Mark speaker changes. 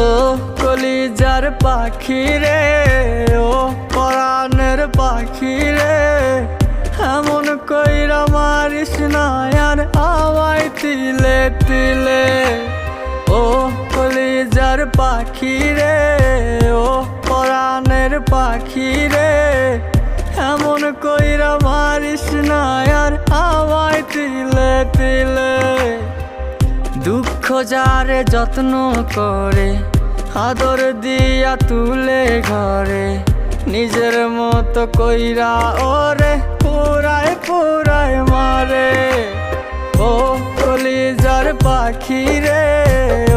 Speaker 1: ও কলিজার পাখি রে, ও পরাণের পাখি রে, এমন কইরা মারিস না আর আমায় তিলে তিলে। ও কলিজার পাখি রে, ও পরাণের পাখি রে, এমন কইরা মারিস না আর আমায় তিলে তিলে। দুঃখ যারে যত্ন করে, আদর দিয়া তুলে ঘরে, নিজের মতো কইরা ওরে পুরায় পুরায় মারে। ও কলিজার পাখি রে, ও